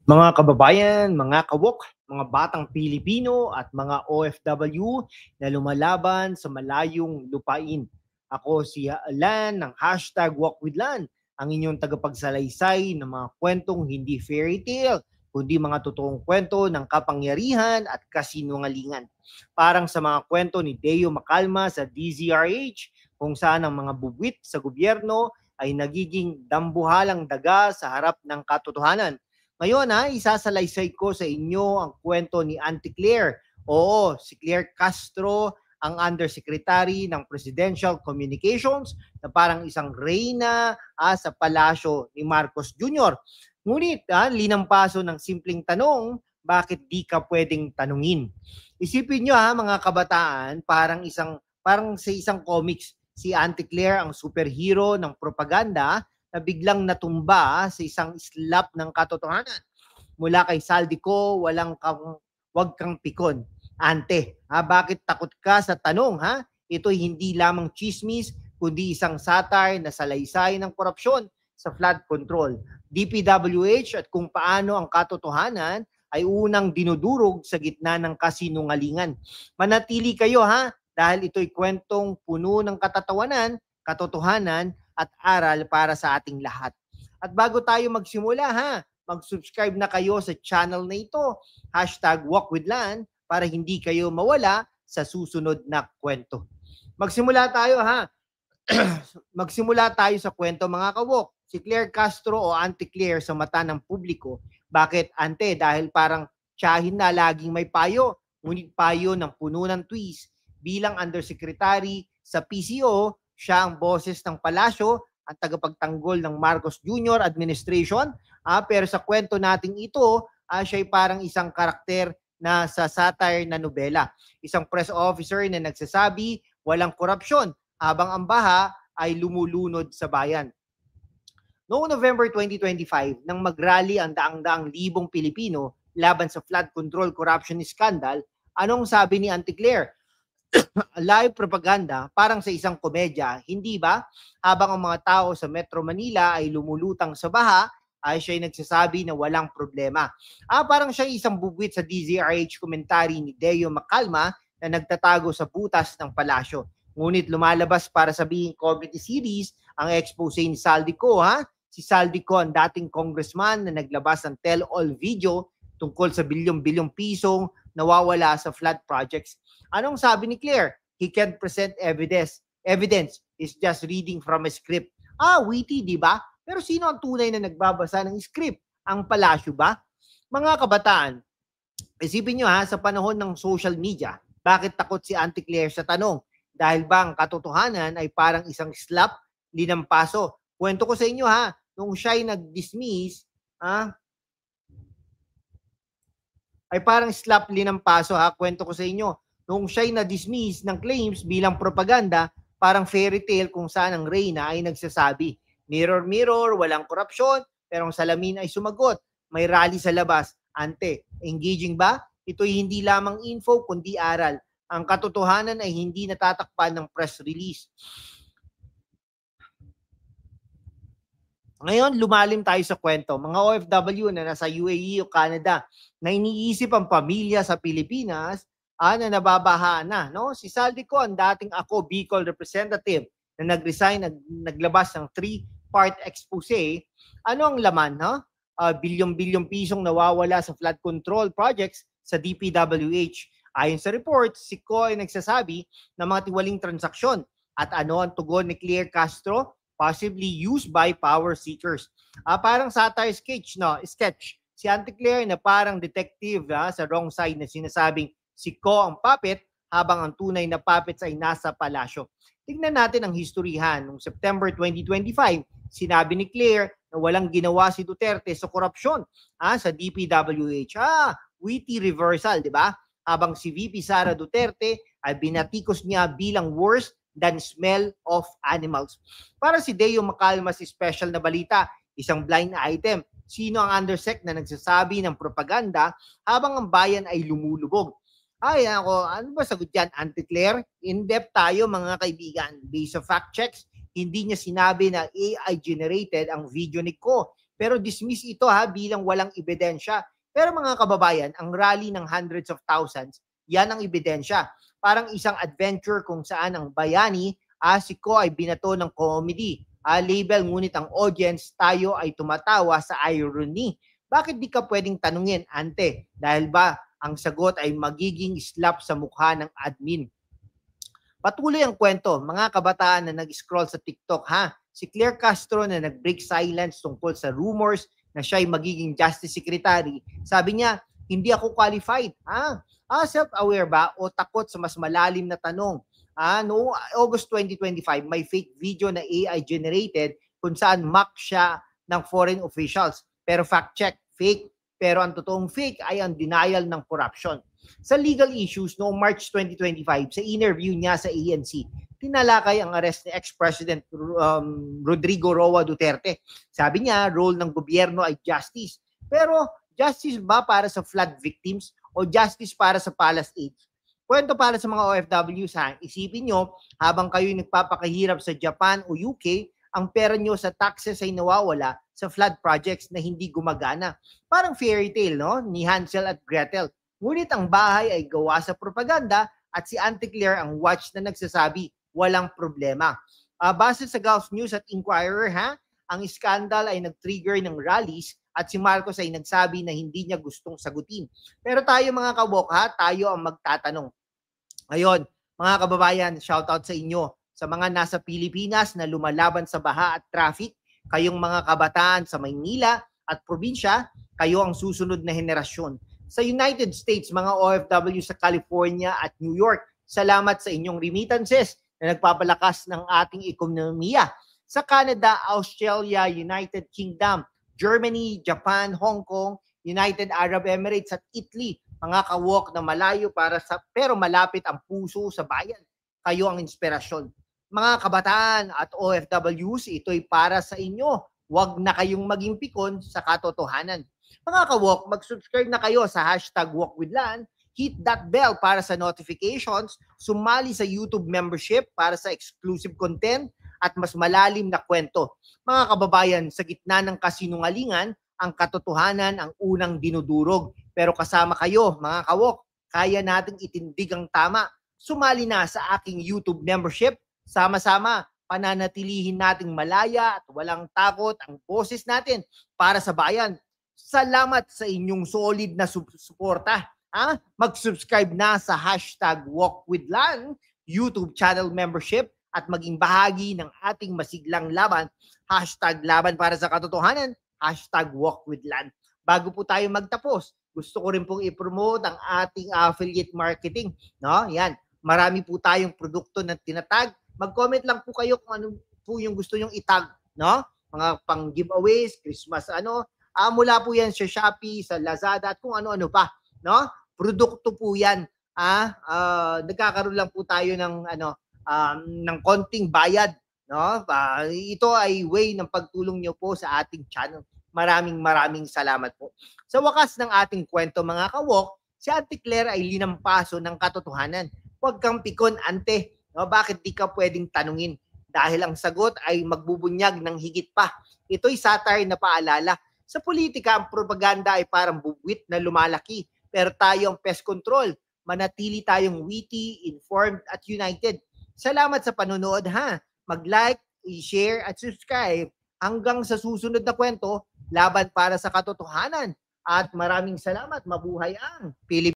Mga kababayan, mga kawok, mga batang Pilipino at mga OFW na lumalaban sa malayong lupain. Ako si Alan ng #WalkWithLan, ang inyong tagapagsalaysay ng mga kwentong hindi fairy tale, kundi mga totoong kwento ng kapangyarihan at kasinungalingan. Parang sa mga kwento ni Deo Macalma sa DZRH, kung saan ang mga bubwit sa gobyerno ay nagiging dambuhalang daga sa harap ng katotohanan. Ngayon isasalaysay ko sa inyo ang kwento ni Auntie Claire. Oo, si Claire Castro, ang Undersecretary ng Presidential Communications na parang isang reyna sa palasyo ni Marcos Jr. Ngunit linampaso ng simpleng tanong, bakit di ka pwedeng tanungin? Isipin nyo mga kabataan, parang sa isang comics, si Auntie Claire ang superhero ng propaganda na biglang natumba sa isang slap ng katotohanan. Mula kay Saldico, wag kang pikon. Ante, bakit takot ka sa tanong? Ito'y hindi lamang chismis, kundi isang satire na salaysay ng korupsyon sa flood control, DPWH at kung paano ang katotohanan ay unang dinudurog sa gitna ng kasinungalingan. Manatili kayo dahil ito'y kwentong puno ng katatawanan, katotohanan at aral para sa ating lahat. At bago tayo magsimula mag-subscribe na kayo sa channel na ito, #WalkWithLan, para hindi kayo mawala sa susunod na kwento. Magsimula tayo Magsimula tayo sa kwento mga kawok. Si Claire Castro o Auntie Claire sa mata ng publiko. Bakit ante? Dahil parang tiyahin na laging may payo, ngunit payo ng puno ng twist. Bilang undersecretary sa PCO, siya ang boses ng palasyo at tagapagtanggol ng Marcos Jr. administration. Pero sa kwento nating ito, siya ay parang isang karakter na sa satire na nobela. Isang press officer na nagsasabi walang korupsyon habang ang baha ay lumulunod sa bayan. Noong November 2025, nang mag-rally ang daang-daang libong Pilipino laban sa flood control corruption scandal, anong sabi ni Auntie Claire? Live propaganda parang sa isang komedya, hindi ba? Habang ang mga tao sa Metro Manila ay lumulutang sa baha, ay siya ay nagsasabi na walang problema. Parang siya isang bugwit sa DZRH commentary ni Deo Macalma na nagtatago sa butas ng palasyo. Ngunit lumalabas para sabihin comedy series ang expose ni Saldico. Si Saldico ang dating congressman na naglabas ng tell-all video tungkol sa bilyong-bilyong pisong nawawala sa flood projects. Anong sabi ni Claire? He can't present evidence. Evidence is just reading from a script. Witty, di ba? Pero sino ang tunay na nagbabasa ng script? Ang palasyo ba? Mga kabataan, isipin nyo sa panahon ng social media, bakit takot si Auntie Claire sa tanong? Dahil ba ang katotohanan ay parang isang slap, linampaso? Kwento ko sa inyo nung siya ay nag-dismiss, ay parang slap, linampaso kwento ko sa inyo. Nung siya ay na-dismiss ng claims bilang propaganda, parang fairy tale kung saan ang reyna ay nagsasabi, mirror, mirror, walang korupsyon, pero ang salamin ay sumagot, may rally sa labas. Ante, engaging ba? Ito'y hindi lamang info, kundi aral. Ang katotohanan ay hindi natatakpan ng press release. Ngayon, lumalim tayo sa kwento. Mga OFW na nasa UAE o Canada na iniisip ang pamilya sa Pilipinas na nababaha na. No? Si Saldico, ang dating ako Bicol representative na nag-resign, naglabas ng 3-part expose. Ano ang laman? Bilyong-bilyong pisong nawawala sa flood control projects sa DPWH. Ayon sa report, si Ko ay nagsasabi ng mga tiwaling transaksyon. At ano ang tugon ni Claire Castro? Possibly used by power seekers. Parang satire sketch. Si Auntie Claire na parang detective sa wrong side na sinasabing si Ko ang puppet habang ang tunay na puppets ay nasa palasyo. Tingnan natin ang historyhan. Noong September 2025, sinabi ni Claire na walang ginawa si Duterte sa korupsyon sa DPWH. Witty reversal, di ba? Habang si VP Sara Duterte ay binatikos niya bilang worst than smell of animals. Para si Deo Macalma, si special na balita, isang blind item. Sino ang undersec na nagsasabi ng propaganda habang ang bayan ay lumulubog? Ano ba sagot yan, Auntie Claire? In-depth tayo mga kaibigan. Based on fact checks, hindi niya sinabi na AI generated ang video ni Ko. pero dismiss ito bilang walang ebidensya. Pero mga kababayan, ang rally ng hundreds of thousands, yan ang ebidensya. Parang isang adventure kung saan ang bayani, si Ko ay binato ng comedy. Label, ngunit ang audience, tayo ay tumatawa sa irony. Bakit di ka pwedeng tanungin, ante? Dahil ba ang sagot ay magiging slap sa mukha ng admin? Patuloy ang kwento, mga kabataan na nag-scroll sa TikTok Si Claire Castro na nag-break silence tungkol sa rumors na siya ay magiging Justice Secretary. Sabi niya, hindi ako qualified. Self-aware ba o takot sa mas malalim na tanong? No August 2025, may fake video na AI generated kung saan mock siya ng foreign officials. Pero fact check, fake. Pero ang totoong fake ay ang denial ng corruption. Sa legal issues, noong March 2025, sa interview niya sa ANC, tinalakay ang arrest ni ex-President Rodrigo Roa Duterte. Sabi niya, role ng gobyerno ay justice. Pero justice ba para sa flood victims o justice para sa palace aids? Kwento para sa mga OFWs Isipin nyo, habang kayo nagpapakahirap sa Japan o UK, ang pera nyo sa taxes ay nawawala sa flood projects na hindi gumagana. Parang fairy tale, no? Ni Hansel at Gretel. Ngunit ang bahay ay gawa sa propaganda at si Auntie Claire ang watch na nagsasabi, walang problema. Base sa Gulf News at Inquirer, ang scandal ay nag-trigger ng rallies at si Marcos ay nagsabi na hindi niya gustong sagutin. Pero tayo mga kabok, tayo ang magtatanong. Ngayon, mga kababayan, shoutout sa inyo sa mga nasa Pilipinas na lumalaban sa baha at traffic. Kayong mga kabataan sa Maynila at probinsya, kayo ang susunod na henerasyon. Sa United States, mga OFW sa California at New York, salamat sa inyong remittances na nagpapalakas ng ating ekonomiya. Sa Canada, Australia, United Kingdom, Germany, Japan, Hong Kong, United Arab Emirates at Italy, mga kawok na malayo pero malapit ang puso sa bayan. Kayo ang inspirasyon. Mga kabataan at OFWs, ito'y para sa inyo. Huwag na kayong maging pikon sa katotohanan. Mga kawok, mag-subscribe na kayo sa #WalkWithLan, hit that bell para sa notifications, sumali sa YouTube membership para sa exclusive content at mas malalim na kwento. Mga kababayan, sa gitna ng kasinungalingan, ang katotohanan ang unang dinudurog. Pero kasama kayo, mga kawok, kaya nating itindig ang tama. Sumali na sa aking YouTube membership. Sama-sama, pananatilihin nating malaya at walang takot ang boses natin para sa bayan. Salamat sa inyong solid na suporta. Mag-subscribe na sa #WalkWithLan YouTube channel membership at maging bahagi ng ating masiglang laban. #laban para sa katotohanan, #WalkWithLan. Bago po tayo magtapos, gusto ko rin pong i-promote ang ating affiliate marketing. No? Yan. Marami po tayong produkto na tinatag. Mag-comment lang po kayo kung ano po yung gusto nyong itag. No? Mga pang-giveaways, Christmas, mula po yan sa Shopee, sa Lazada, at kung ano-ano pa. No? Produkto po yan. Nagkakaroon lang po tayo ng konting bayad. No? Ito ay way ng pagtulong nyo po sa ating channel. Maraming salamat po. Sa wakas ng ating kwento, mga kawok, si Auntie Claire ay linampaso ng katotohanan. Huwag kang pikon, ante. No? Bakit di ka pwedeng tanungin? Dahil ang sagot ay magbubunyag ng higit pa. Ito'y satire na paalala. Sa politika, ang propaganda ay parang bubwit na lumalaki. Pero tayo ang pest control. Manatili tayong witty, informed, at united. Salamat sa panonood Mag-like, i-share, at subscribe. Hanggang sa susunod na kwento, laban para sa katotohanan. At maraming salamat. Mabuhay ang Pilipinas.